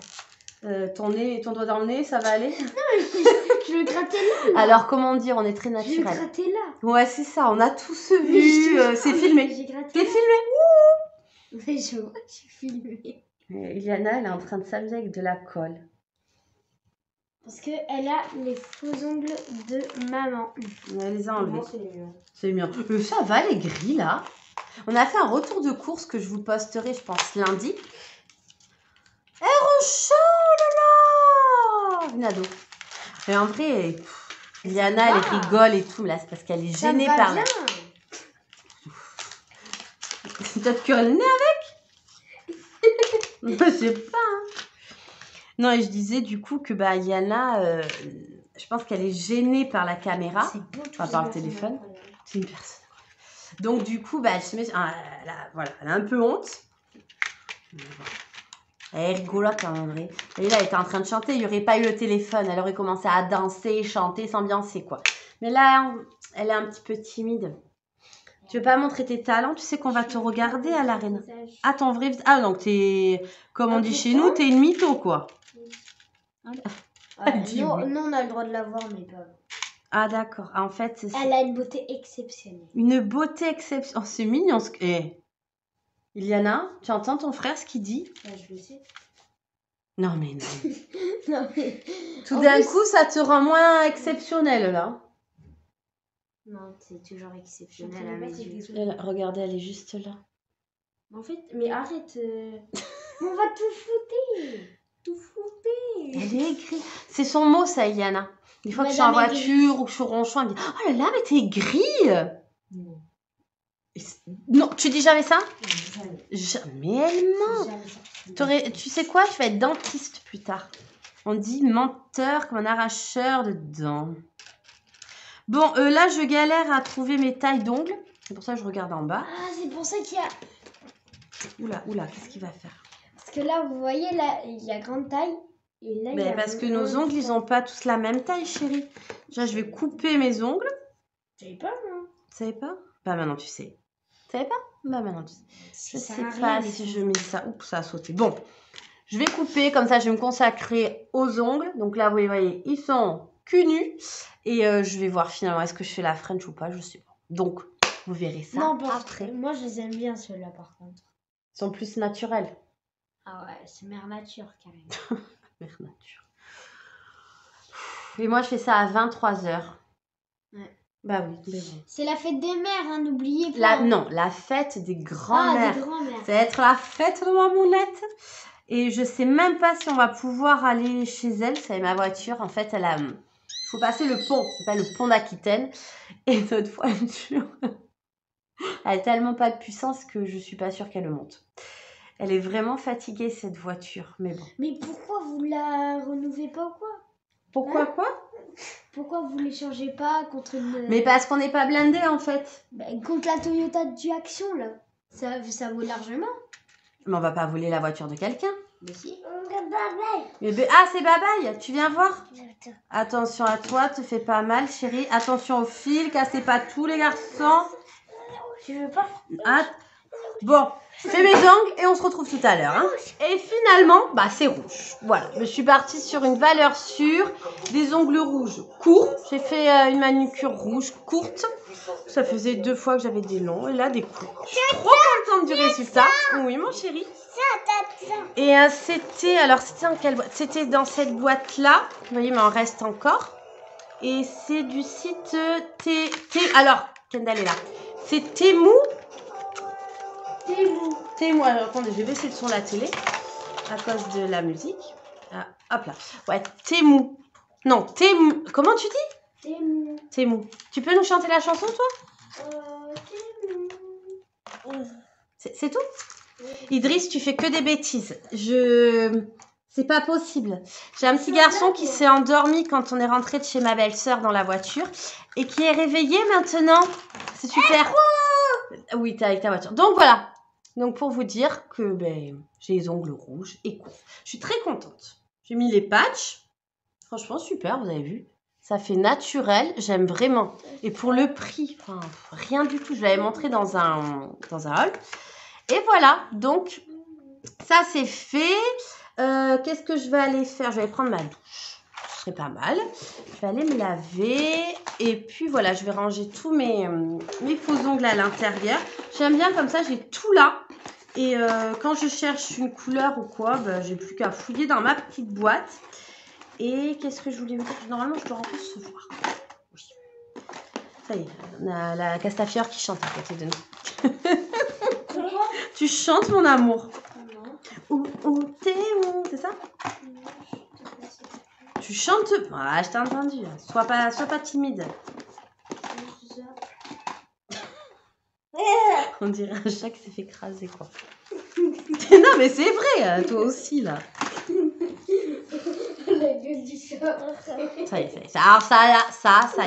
Ton nez, ton doigt dans le nez, ça va aller? Je le grattais là. Alors, comment dire, on est très Je le naturel. grattais là. Ouais, c'est ça, on a tous vu, c'est filmé. J'ai gratté. T'es là. filmé? Mais je vois, j'ai filmé. Iliana, elle est en train de s'amuser avec de la colle. Parce qu'elle a les faux ongles de maman. Elle les a enlevés. C'est les miens. C'est mignon. Ça va, les gris, là. On a fait un retour de course que je vous posterai, je pense, lundi. Ronchon, là là! Une ado. Et en vrai, Iliana, elle rigole et tout, mais là, c'est parce qu'elle est Ça me gênée va par... bien. T'as te curer le nez avec? Je sais pas. Hein. Non, et je disais du coup que bah, Yana, je pense qu'elle est gênée par la caméra. C'est beau, tout Enfin, par le téléphone. C'est une personne. Donc du coup, bah, elle se met... voilà, elle a un peu honte. Elle est rigolote quand même, vrai. Et là, elle était en train de chanter. Il n'y aurait pas eu le téléphone. Elle aurait commencé à danser, chanter, s'ambiancer, quoi. Mais là, elle est un petit peu timide. Tu veux pas montrer tes talents? Tu sais qu'on va te regarder à l'arène. Ah, ton vrai... Ah, donc t'es... Comme on dit chez nous, t'es une mytho, quoi. Dis non, oui. non, on a le droit de la voir, mais pas. Ah, d'accord. En fait, c'est Elle a une beauté exceptionnelle. une beauté exceptionnelle. Oh, c'est mignon ce que... Eh. Iliana, tu entends ton frère ce qu'il dit? Je le sais. Non, mais non. Non, mais... Tout d'un coup, ça te rend moins exceptionnel, là. Non, c'est toujours exceptionnel à mes yeux. Regardez, elle est juste là. En fait, mais arrête. On va tout flouter. Tout flouter. Elle est aigrie. C'est son mot, ça, Iliana. Des fois que je suis en Madame voiture ou que je suis ronchon, elle me dit « Oh là là, mais t'es gris !» Non. Non, tu dis jamais ça? Jamais. Mais elle ment. Tu sais quoi? Tu vas être dentiste plus tard. On dit menteur comme un arracheur de dents. Bon, là, je galère à trouver mes tailles d'ongles. C'est pour ça que je regarde en bas. Ah, c'est pour ça qu'il y a... Oula, qu'est-ce qu'il va faire? Parce que là, vous voyez, là, il y a grande taille. Et là, il y Mais a parce que nos ongles, ils n'ont pas tous la même taille, chérie. Déjà, je vais couper mes ongles. Je savais pas, moi. Tu savais pas? Bah, maintenant, tu sais. Tu savais pas? Bah, maintenant, tu sais. Je Ça sais sert à pas rien, si les je mets ça. Oups, ça a sauté. Bon, je vais couper. Comme ça, je vais me consacrer aux ongles. Donc là, vous voyez, ils sont cul nus. Et je vais voir finalement, est-ce que je fais la French ou pas? Je sais pas. Donc, vous verrez ça Non, parce après. que moi, je les aime bien, ceux-là, par contre. Ils sont plus naturels. Ah ouais, c'est mère nature, carrément. Mère nature. Et moi, je fais ça à 23h. Ouais. Bah oui, mais bon. C'est la fête des mères, hein, n'oubliez pas. Non, la fête des Ah, grands-mères. des grands-mères. Ça va être la fête de ma moulette. Et je sais même pas si on va pouvoir aller chez elle. C'est ma voiture. En fait, il faut passer le pont. Ça s'appelle le pont d'Aquitaine. Et notre voiture, elle a tellement pas de puissance que je suis pas sûre qu'elle monte. Elle est vraiment fatiguée, cette voiture. Mais bon. Mais pourquoi vous la renouvelez pas ou quoi? Pourquoi Hein? quoi? Pourquoi vous les changez pas contre une... Mais parce qu'on n'est pas blindé en fait. Bah, contre la Toyota du Action, là. Ça vaut largement. Mais on va pas voler la voiture de quelqu'un. Mais si. Ah, c'est Babaï, tu viens voir? Attention à toi, te fais pas mal, chérie. Attention au fil, cassez pas tout, les garçons. Tu veux pas? Ah. Bon, je fais mes ongles et on se retrouve tout à l'heure. Hein. Et finalement, bah c'est rouge. Voilà, je suis partie sur une valeur sûre, des ongles rouges courts. J'ai fait une manucure rouge courte. Ça faisait 2 fois que j'avais des longs et là des courts. Je suis trop contente du résultat. Oui, mon chéri. Et c'était dans quelle boîte? C'était dans cette boîte-là. Vous voyez, mais en reste encore. Et c'est du site Alors, Kendall est là. C'est Temu. Temu. Alors, attendez, je vais baisser le son de la télé à cause de la musique. Ah, hop là. Ouais, Temu. Non, Temu. Comment tu dis? Temu. Tu peux nous chanter la chanson, toi? C'est tout? Idriss, tu fais que des bêtises. C'est pas possible. J'ai un petit garçon qui s'est endormi quand on est rentré de chez ma belle-sœur dans la voiture et qui est réveillé maintenant. C'est super. Oui, t'es avec ta voiture. Donc voilà. Donc pour vous dire que j'ai les ongles rouges et courts. Je suis très contente. J'ai mis les patchs. Franchement, super, vous avez vu. Ça fait naturel. J'aime vraiment. Et pour le prix, enfin, rien du tout. Je l'avais montré dans un hall. Et voilà, donc ça c'est fait. Qu'est-ce que je vais aller faire? Je vais aller prendre ma douche. Ce serait pas mal. Je vais aller me laver. Et puis voilà, je vais ranger tous mes faux ongles à l'intérieur. J'aime bien comme ça, j'ai tout là. Et quand je cherche une couleur ou quoi, j'ai plus qu'à fouiller dans ma petite boîte. Et qu'est-ce que je voulais vous dire? Normalement, je dois en recevoir. Oui. Ça y est, on a la Castafiore qui chante à côté de nous. Tu chantes, mon amour? Non. C'est ça? Tu chantes? Ah, je t'ai entendu. Sois pas timide. On dirait un chat qui s'est fait écraser, quoi. Non, mais c'est vrai, toi aussi, là. La gueule du chat. Ça y est. Alors, ça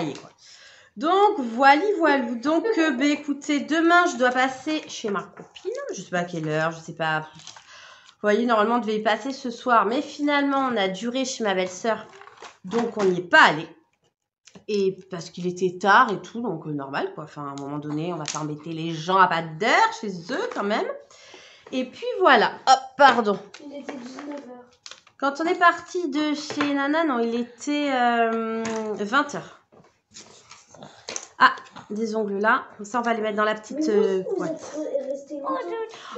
y est, quoi. Donc, voilou. Donc, écoutez, demain, je dois passer chez ma copine. Je sais pas à quelle heure, je sais pas. Vous voyez, normalement, on devait y passer ce soir. Mais finalement, on a duré chez ma belle-sœur. Donc, on n'y est pas allé. Et parce qu'il était tard et tout, donc normal, quoi. Enfin, à un moment donné, on va pas embêter les gens à pas d'heure chez eux, quand même. Et puis, voilà. Hop, pardon. Il était 19h. Quand on est parti de chez Nana, non, il était 20h. Ah, des ongles là. Comme ça, on va les mettre dans la petite boîte.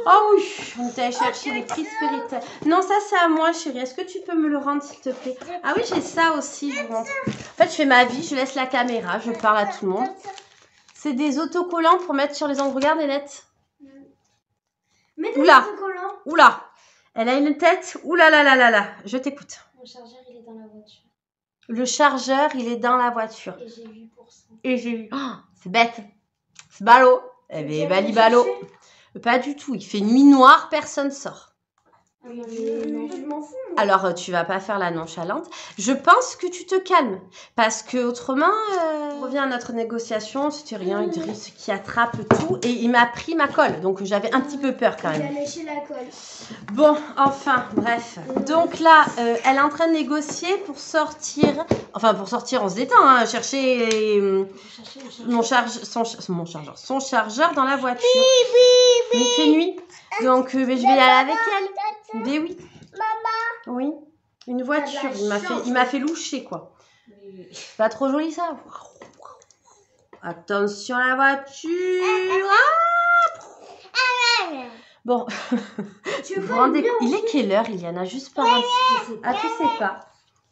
Oh oui, on est allé chercher des Cris Péritel. Non, ça, c'est à moi, chérie. Est-ce que tu peux me le rendre, s'il te plaît? Ah oui, j'ai ça aussi, je vous montre. En fait, je fais ma vie, je laisse la caméra, je parle à tout le monde. C'est des autocollants pour mettre sur les ongles. Regarde, Hélène. Mets des Oula. autocollants. Oula. Elle a une tête. Oula là là là là. Je t'écoute. Mon chargeur, il est dans la voiture. Le chargeur, il est dans la voiture. Et j'ai vu pour ça. Et j'ai vu. Oh, c'est bête. C'est ballot. Eh bien, bali-ballot. Pas du tout. Il fait nuit noire, personne sort. Ah, moi, je m'en fous. Moi. Alors, tu vas pas faire la nonchalante. Je pense que tu te calmes. Parce que autrement, on revient à notre négociation. C'était rien, Idriss qui attrape tout. Et il m'a pris ma colle. Donc, j'avais un petit peu peur quand Il même. a léché la colle. Bon, enfin, bref. Donc là, elle est en train de négocier pour sortir. Enfin, pour sortir, on se détend, hein, chercher son chargeur dans la voiture. Mais il fait nuit. Donc, je vais y aller avec elle. Mais oui. Maman. Oui. Une voiture. Il m'a fait loucher, quoi. Pas trop joli, ça. Attention à la voiture. Ah bon. Il est quelle heure, Iliana? Juste par un... Ah, tu sais pas.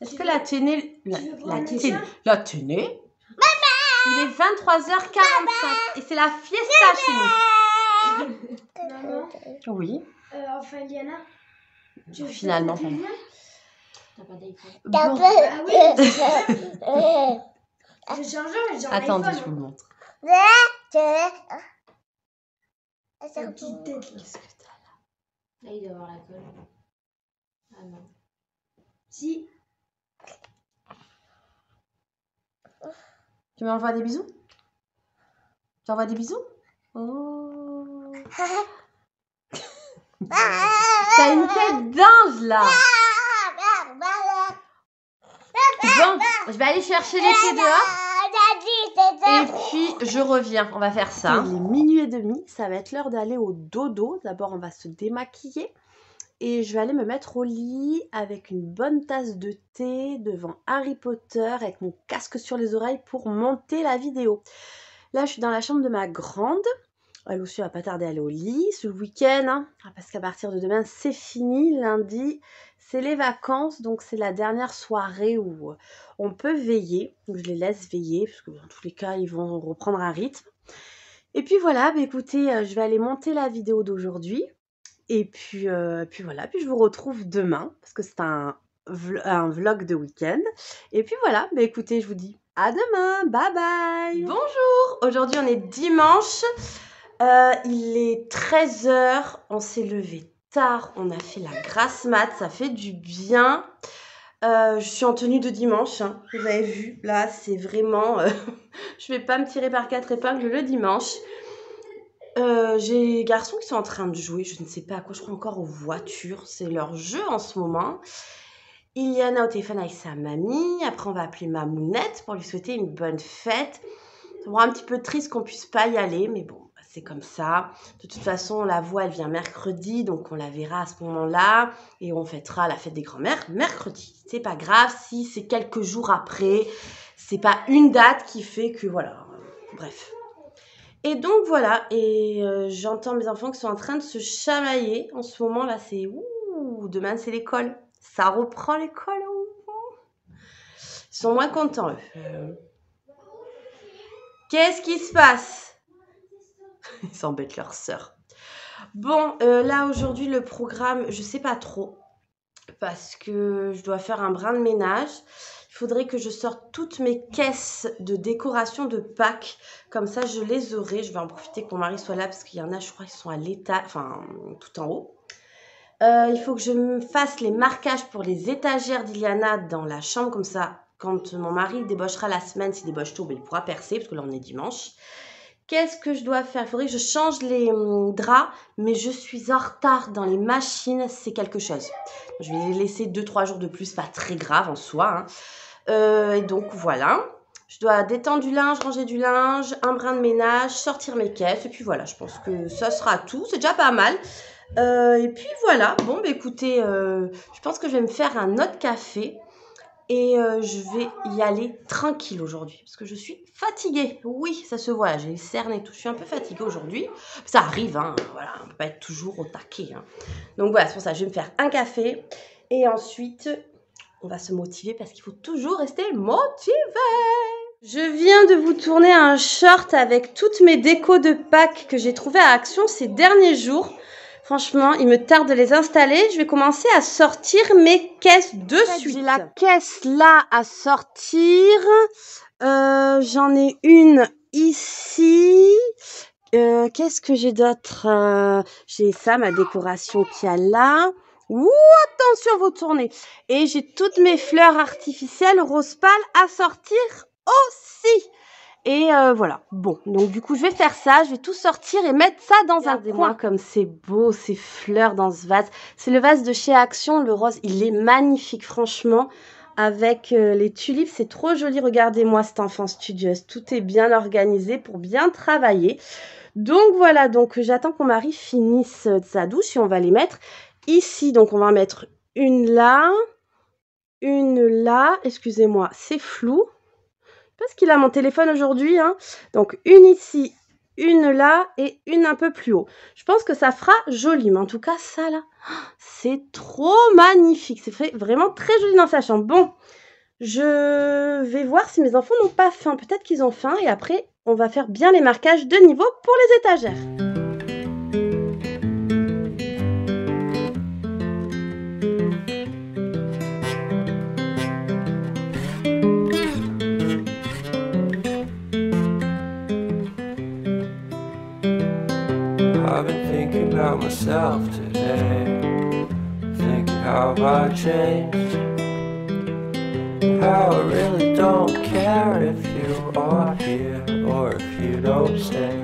Est-ce que la ténée... La ténée? Il est 23h45 et c'est la fiesta chez nous. Maman. Oui. Enfin, Liana. Finalement. T'as pas d'iPhone. Bon. Ah oui. J'ai changé, mais j'ai un Attendez, iPhone. je vous le montre. Une petite tête, là. Qu'est-ce que t'as là? Là, il doit avoir la colle. Ah non. Si. Tu m'envoies des bisous? Tu envoies des bisous? Oh. T'as une tête d'ange là. Bon, je vais aller chercher les thés dehors. Et puis je reviens. On va faire ça. Il est minuit et demi. Ça va être l'heure d'aller au dodo. D'abord, on va se démaquiller. Et je vais aller me mettre au lit avec une bonne tasse de thé devant Harry Potter avec mon casque sur les oreilles pour monter la vidéo. Là, je suis dans la chambre de ma grande. Elle aussi, elle va pas tarder à aller au lit ce week-end. Hein, parce qu'à partir de demain, c'est fini. Lundi, c'est les vacances. Donc, c'est la dernière soirée où on peut veiller. Donc, je les laisse veiller parce que dans tous les cas, ils vont reprendre un rythme. Et puis voilà, bah, écoutez, je vais aller monter la vidéo d'aujourd'hui. Et puis voilà, puis je vous retrouve demain, parce que c'est un vlog de week-end. Et puis voilà, bah écoutez, je vous dis à demain, bye bye. Bonjour, aujourd'hui on est dimanche, il est 13 h, on s'est levé tard, on a fait la grasse mat, ça fait du bien. Je suis en tenue de dimanche, hein, vous avez vu, là c'est vraiment, je vais pas me tirer par 4 épingles le dimanche. J'ai les garçons qui sont en train de jouer, je ne sais pas à quoi, je crois encore aux voitures, c'est leur jeu en ce moment. Iliana au téléphone avec sa mamie, après on va appeler Mamounette pour lui souhaiter une bonne fête. Ça me rend un petit peu triste qu'on puisse pas y aller, mais bon, c'est comme ça. De toute façon, on la voit, elle vient mercredi, donc on la verra à ce moment-là, et on fêtera la fête des grands-mères mercredi. C'est pas grave si c'est quelques jours après, c'est pas une date qui fait que voilà, bref. Et donc voilà, et j'entends mes enfants qui sont en train de se chamailler. En ce moment là, c'est ouh, demain c'est l'école. Ça reprend l'école. Ils sont moins contents eux. Qu'est-ce qui se passe? Ils s'embêtent leur sœur. Bon, là aujourd'hui le programme, je sais pas trop. Parce que je dois faire un brin de ménage. Il faudrait que je sorte toutes mes caisses de décoration de Pâques. Comme ça, je les aurai. Je vais en profiter que mon mari soit là parce qu'il y en a, je crois, qui sont à l'étage, enfin, tout en haut. Il faut que je me fasse les marquages pour les étagères d'Iliana dans la chambre. Comme ça, quand mon mari débauchera la semaine, s'il débauche tôt, ben, il pourra percer parce que là, on est dimanche. Qu'est-ce que je dois faire? Il faudrait que je change les draps, mais je suis en retard dans les machines, c'est quelque chose. Je vais les laisser 2-3 jours de plus, pas très grave en soi. Hein. Et donc voilà, je dois détendre du linge, ranger du linge, un brin de ménage, sortir mes caisses. Et puis voilà, je pense que ça sera tout, c'est déjà pas mal. Et puis voilà, bon bah écoutez, je pense que je vais me faire un autre café. Et je vais y aller tranquille aujourd'hui parce que je suis fatiguée. Oui, ça se voit, j'ai les cernes et tout. Je suis un peu fatiguée aujourd'hui. Ça arrive, hein, voilà, on ne peut pas être toujours au taquet. Hein. Donc voilà, c'est pour ça que je vais me faire un café. Et ensuite, on va se motiver parce qu'il faut toujours rester motivé. Je viens de vous tourner un short avec toutes mes décos de Pâques que j'ai trouvées à Action ces derniers jours. Franchement, il me tarde de les installer. Je vais commencer à sortir mes caisses de suite. J'ai la caisse là à sortir. J'en ai une ici. Qu'est-ce que j'ai d'autre? J'ai ça, ma décoration qu'il y a là. Ouh, attention, vous tournez. Et j'ai toutes mes fleurs artificielles rose pâle à sortir aussi. Et voilà, bon, donc du coup je vais faire ça, je vais tout sortir et mettre ça dans un coin. Comme c'est beau, ces fleurs dans ce vase. C'est le vase de chez Action, le rose, il est magnifique franchement. Avec les tulipes, c'est trop joli, regardez-moi cet enfant studieuse. Tout est bien organisé pour bien travailler. Donc voilà, donc j'attends qu'on mari finisse sa douche et on va les mettre ici. Donc on va en mettre une là, excusez-moi, c'est flou. Parce qu'il a mon téléphone aujourd'hui, hein. Donc une ici, une là et une un peu plus haut. Je pense que ça fera joli, mais en tout cas ça là, c'est trop magnifique. C'est vraiment très joli dans sa chambre. Bon, je vais voir si mes enfants n'ont pas faim. Peut-être qu'ils ont faim et après on va faire bien les marquages de niveau pour les étagères. I've been thinking about myself today, thinking how I changed. How I really don't care if you are here or if you don't stay.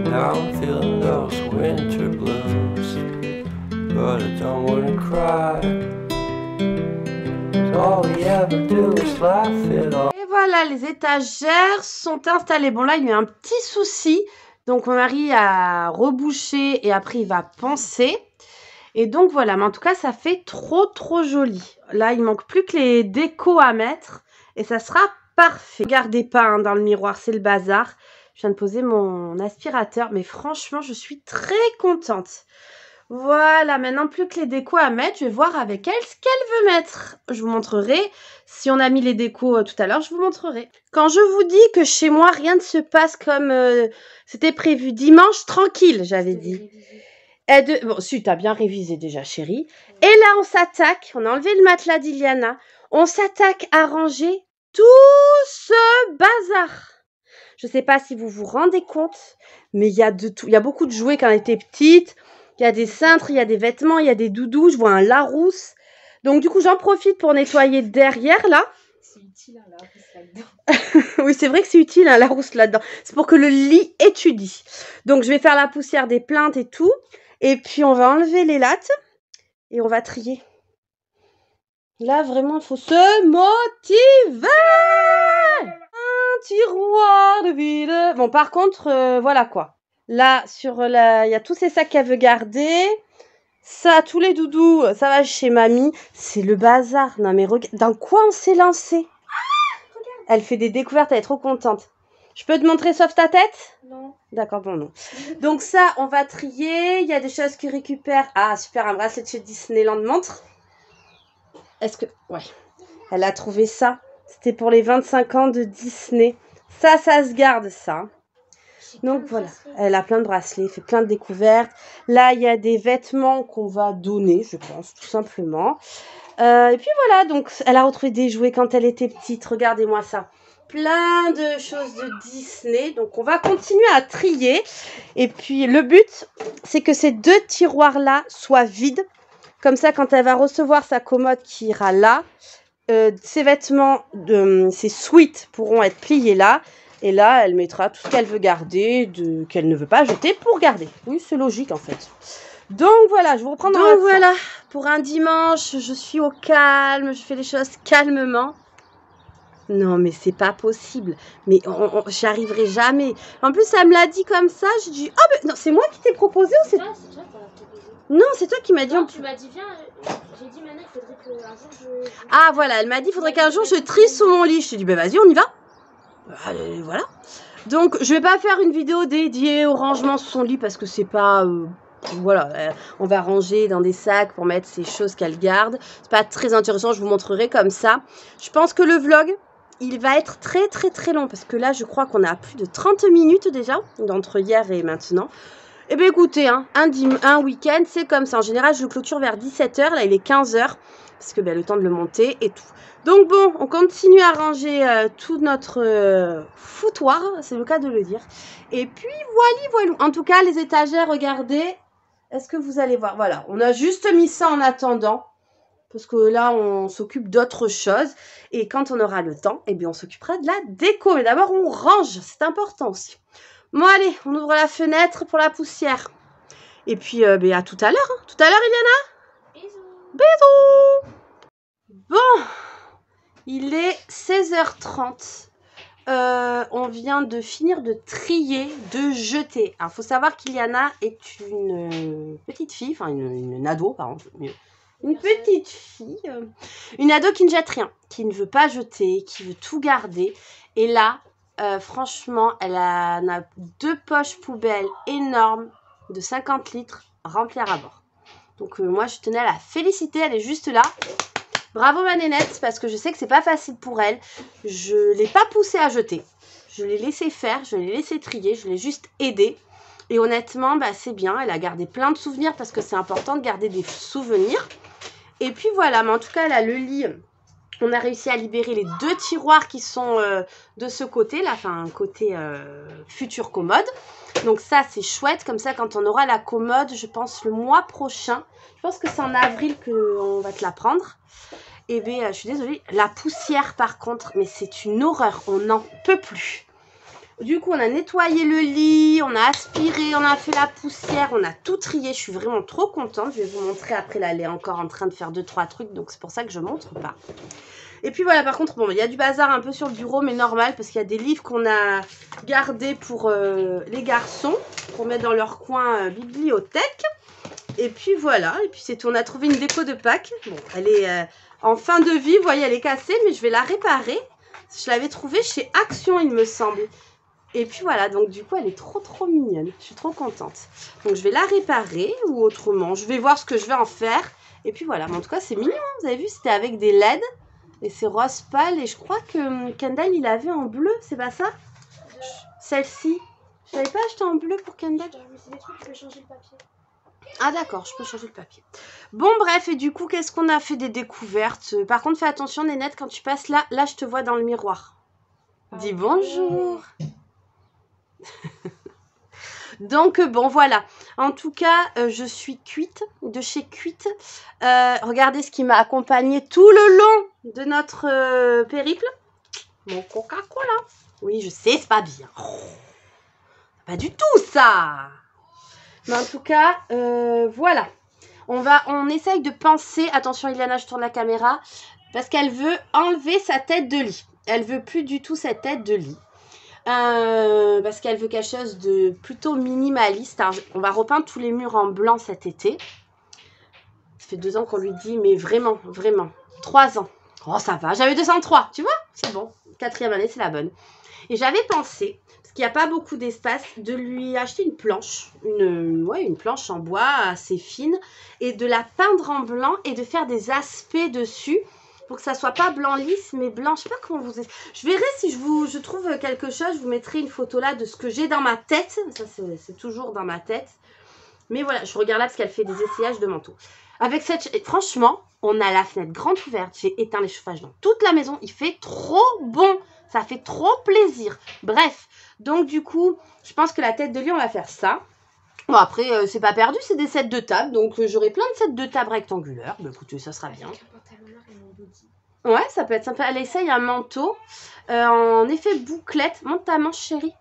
Now I'm feeling those winter blues, but I don't wanna cry. 'Cause all we ever do is laugh it off. Et voilà, les étagères sont installées. Bon, là, il y a eu un petit souci. Donc, mon mari a rebouché et après, il va poncer. Et donc, voilà. Mais en tout cas, ça fait trop, trop joli. Là, il manque plus que les décos à mettre. Et ça sera parfait. Regardez pas hein, dans le miroir, c'est le bazar. Je viens de poser mon aspirateur. Mais franchement, je suis très contente. Voilà, maintenant plus que les décos à mettre, je vais voir avec elle ce qu'elle veut mettre. Je vous montrerai, si on a mis les décos tout à l'heure, je vous montrerai. Quand je vous dis que chez moi, rien ne se passe comme c'était prévu. Dimanche, tranquille, j'avais dit. Bon, si, t'as bien révisé déjà, chérie. Et là, on s'attaque, on a enlevé le matelas d'Iliana, on s'attaque à ranger tout ce bazar. Je sais pas si vous vous rendez compte, mais il y a de tout. Il y a beaucoup de jouets quand on était petite. Il y a des cintres, il y a des vêtements, il y a des doudous, je vois un Larousse. Donc du coup, j'en profite pour nettoyer derrière là. C'est utile un Larousse là-dedans. Oui, c'est vrai que c'est utile un Larousse là-dedans. C'est pour que le lit étudie. Donc je vais faire la poussière des plaintes et tout. Et puis on va enlever les lattes et on va trier. Là, vraiment, il faut se motiver. Un tiroir de vide. Bon, par contre, voilà quoi. Là, il y a tous ces sacs qu'elle veut garder. Ça, tous les doudous, ça va chez mamie. C'est le bazar. Non, mais regarde, dans quoi on s'est lancé? Elle fait des découvertes, elle est trop contente. Je peux te montrer sauf ta tête? Non. D'accord, bon, non. Donc ça, on va trier. Il y a des choses qui récupèrent. Ah, super, un bracelet de chez Disneyland montre. Est-ce que... Ouais. Elle a trouvé ça. C'était pour les 25 ans de Disney. Ça se garde, ça. Donc voilà, elle a plein de bracelets, fait plein de découvertes. Là, il y a des vêtements qu'on va donner, je pense, tout simplement. Et puis voilà, donc elle a retrouvé des jouets quand elle était petite. Regardez-moi ça. Plein de choses de Disney. Donc on va continuer à trier. Et puis le but, c'est que ces deux tiroirs-là soient vides. Comme ça, quand elle va recevoir sa commode qui ira là, ses vêtements, ses suites pourront être pliés là. Et là, elle mettra tout ce qu'elle veut garder, qu'elle ne veut pas jeter pour garder. Oui, c'est logique en fait. Donc voilà, je vous reprends dans la voilà, pour un dimanche, je suis au calme, je fais les choses calmement. Non, mais c'est pas possible. Mais j'y arriverai jamais. En plus, elle me l'a dit comme ça, je dis « Ah, mais non, c'est moi qui t'ai proposé ou c'est... » C'est toi qui m'as proposé. Non, c'est toi qui m'as dit... Non, tu m'as dit viens, j'ai dit maintenant il faudrait qu'un jour je... Ah voilà, elle m'a dit il faudrait qu'un jour je trie sous mon lit. Je te dis ben vas-y, on y va. Voilà. Donc je vais pas faire une vidéo dédiée au rangement sous son lit parce que c'est pas... voilà, on va ranger dans des sacs pour mettre ces choses qu'elle garde. C'est pas très intéressant, je vous montrerai comme ça. Je pense que le vlog, il va être très très très long parce que là je crois qu'on a plus de 30 minutes déjà, d'entre hier et maintenant. Eh bien écoutez, hein, un week-end c'est comme ça. En général je le clôture vers 17h, là il est 15h. Parce que le temps de le monter et tout. Donc bon, on continue à ranger tout notre foutoir, c'est le cas de le dire. Et puis voilà. En tout cas, les étagères, regardez. Est-ce que vous allez voir? Voilà, on a juste mis ça en attendant. Parce que là, on s'occupe d'autres choses. Et quand on aura le temps, eh bien, on s'occupera de la déco. Mais d'abord, on range, c'est important aussi. Bon, allez, on ouvre la fenêtre pour la poussière. Et puis, à tout à l'heure. Hein. Tout à l'heure, Iliana? Bisous. Bon, il est 16h30. On vient de finir de trier, de jeter. Alors, il faut savoir qu'Iliana est une petite fille, enfin une ado, pardon, mieux. Une petite fille, une ado qui ne jette rien, qui ne veut pas jeter, qui veut tout garder. Et là, franchement, elle a 2 poches poubelles énormes de 50 litres remplies à bord. Donc moi, je tenais à la féliciter, elle est juste là. Bravo ma nénette, parce que je sais que c'est pas facile pour elle. Je l'ai pas poussée à jeter. Je l'ai laissé faire, je l'ai laissé trier, je l'ai juste aidée. Et honnêtement, c'est bien. Elle a gardé plein de souvenirs parce que c'est important de garder des souvenirs. Et puis voilà, mais en tout cas, elle a le lit. On a réussi à libérer les 2 tiroirs qui sont de ce côté-là, enfin côté future commode. Donc ça, c'est chouette. Comme ça, quand on aura la commode, je pense le mois prochain. Je pense que c'est en avril qu'on va te la prendre. Et bien, je suis désolée, la poussière par contre, mais c'est une horreur, on n'en peut plus. Du coup, on a nettoyé le lit, on a aspiré, on a fait la poussière, on a tout trié. Je suis vraiment trop contente. Je vais vous montrer après. Là, elle est encore en train de faire 2-3 trucs, donc c'est pour ça que je ne montre pas. Et puis voilà, par contre, bon, il y a du bazar un peu sur le bureau, mais normal, parce qu'il y a des livres qu'on a gardés pour les garçons, pour mettre dans leur coin bibliothèque. Et puis voilà, et puis c'est tout. On a trouvé une déco de Pâques. Bon, elle est en fin de vie, vous voyez, elle est cassée, mais je vais la réparer. Je l'avais trouvée chez Action, il me semble. Et puis voilà, donc du coup, elle est trop mignonne. Je suis trop contente. Donc je vais la réparer ou autrement. Je vais voir ce que je vais en faire. Et puis voilà, mais en tout cas, c'est mignon. Hein, vous avez vu, c'était avec des LED. Et c'est rose pâle. Et je crois que Kendall, il avait en bleu. C'est pas ça? Celle-ci. Je n'avais pas acheté en bleu pour Kendall. Mais c'est des trucs, je peux changer le papier. Ah d'accord, je peux changer le papier. Bon bref, et du coup, qu'est-ce qu'on a fait des découvertes? Par contre, fais attention, Nénette, quand tu passes là, je te vois dans le miroir. Dis bonjour. Donc bon voilà, en tout cas je suis cuite de chez Cuite. Regardez ce qui m'a accompagnée tout le long de notre périple. Mon Coca-Cola. Oui, je sais, c'est pas bien. Oh, pas du tout ça. Mais en tout cas voilà, on essaye de penser. Attention Iliana, je tourne la caméra parce qu'elle veut enlever sa tête de lit. Elle veut plus du tout cette tête de lit. Parce qu'elle veut quelque chose de plutôt minimaliste. Alors, on va repeindre tous les murs en blanc cet été. Ça fait 2 ans qu'on lui dit, mais vraiment, 3 ans. Oh, ça va, j'avais 203, tu vois, c'est bon. 4e année, c'est la bonne. Et j'avais pensé, parce qu'il n'y a pas beaucoup d'espace, de lui acheter une planche. Une planche en bois assez fine. Et de la peindre en blanc et de faire des aspects dessus. Pour que ça soit pas blanc lisse, mais blanc, je sais pas comment vous... Je verrai si je trouve quelque chose, je vous mettrai une photo là de ce que j'ai dans ma tête. Ça, c'est toujours dans ma tête. Mais voilà, je regarde là parce qu'elle fait des essayages de manteau. Avec cette... Franchement, on a la fenêtre grande ouverte. J'ai éteint les chauffages dans toute la maison. Il fait trop bon. Ça fait trop plaisir. Bref, donc du coup, je pense que la tête de lit, on va faire ça. Bon, après, c'est pas perdu, c'est des sets de table. Donc, j'aurai plein de sets de table rectangulaires. Bah, écoutez, ça sera bien. Ouais, ça peut être sympa. Elle essaye un manteau en effet bouclette. Monte ta manche, chérie.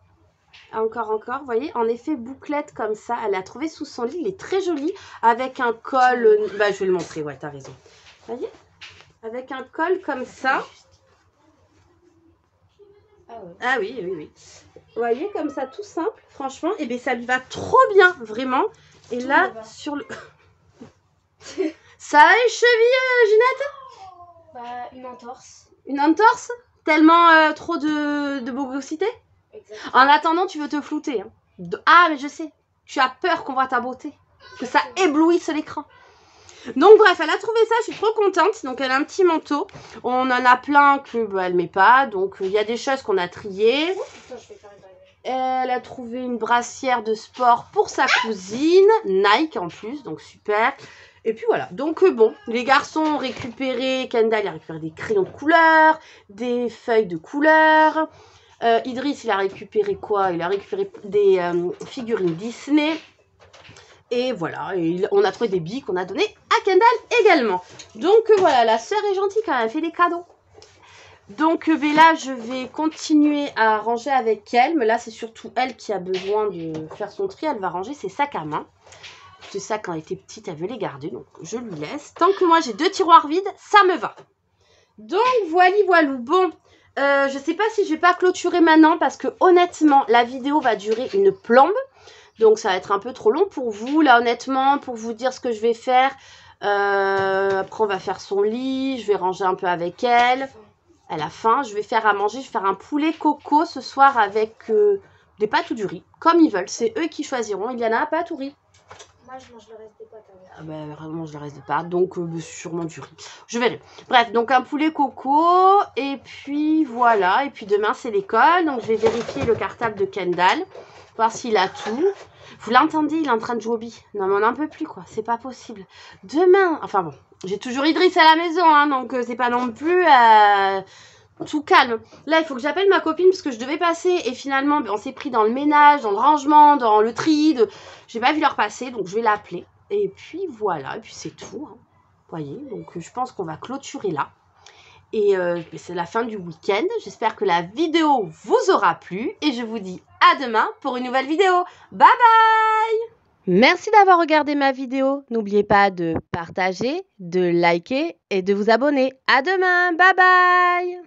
Encore. Vous voyez, en effet bouclette comme ça. Elle l'a trouvé sous son lit. Il est très joli. Avec un col... Bah, je vais le montrer. Ouais, t'as raison. Vous voyez? Avec un col comme ça. Ah oui. Vous voyez, comme ça, tout simple. Franchement, et bien, ça lui va trop bien, vraiment. Et là, sur le... Ça va les chevilles, Ginette? Bah, une entorse. Une entorse? Tellement trop de bogosité? Exactement. En attendant, tu veux te flouter. Hein. Ah, mais je sais. Tu as peur qu'on voit ta beauté. Que ça éblouisse l'écran. Donc bref, elle a trouvé ça, je suis trop contente. Donc elle a un petit manteau. On en a plein que elle met pas. Donc il y a des choses qu'on a triées. Elle a trouvé une brassière de sport pour sa cousine. Nike en plus, donc super. Et puis voilà, donc bon, les garçons ont récupéré, Kendall a récupéré des crayons de couleur, des feuilles de couleur. Idriss, il a récupéré quoi? Il a récupéré des figurines Disney. Et voilà, on a trouvé des billes qu'on a données à Kendall également. Donc voilà, la sœur est gentille quand elle fait des cadeaux. Donc là, je vais continuer à ranger avec elle. Mais là, c'est surtout elle qui a besoin de faire son tri. Elle va ranger ses sacs à main. C'est ça, quand elle était petite, elle veut les garder. Donc, je lui laisse. Tant que moi, j'ai 2 tiroirs vides, ça me va. Donc, voilou. Bon, je sais pas si je vais pas clôturer maintenant. Parce que, honnêtement, la vidéo va durer une plombe. Donc, ça va être un peu trop long pour vous. Là, honnêtement, pour vous dire ce que je vais faire. Après, on va faire son lit. Je vais ranger un peu avec elle. Elle a faim. Je vais faire à manger. Je vais faire un poulet coco ce soir avec des pâtes ou du riz. Comme ils veulent. C'est eux qui choisiront. Il y en a un pâte ou riz? Moi, je mange le reste des pâtes. Ah bah, vraiment, je le reste de pâtes. Donc, sûrement du riz. Je verrai. Bref, donc un poulet coco. Et puis, voilà. Et puis, demain, c'est l'école. Donc, je vais vérifier le cartable de Kendall. Voir s'il a tout. Vous l'entendez, il est en train de jouer au billes. Non, mais on n'en peut plus, quoi. C'est pas possible. Demain, enfin bon, j'ai toujours Idriss à la maison, hein, donc c'est pas non plus tout calme. Là, il faut que j'appelle ma copine parce que je devais passer et finalement, on s'est pris dans le ménage, dans le rangement, dans le tri. J'ai pas vu leur passer, donc je vais l'appeler. Et puis voilà, et puis c'est tout. Hein. voyez, donc je pense qu'on va clôturer là. Et c'est la fin du week-end. J'espère que la vidéo vous aura plu. Et je vous dis à demain pour une nouvelle vidéo. Bye bye! Merci d'avoir regardé ma vidéo. N'oubliez pas de partager, de liker et de vous abonner. À demain! Bye bye!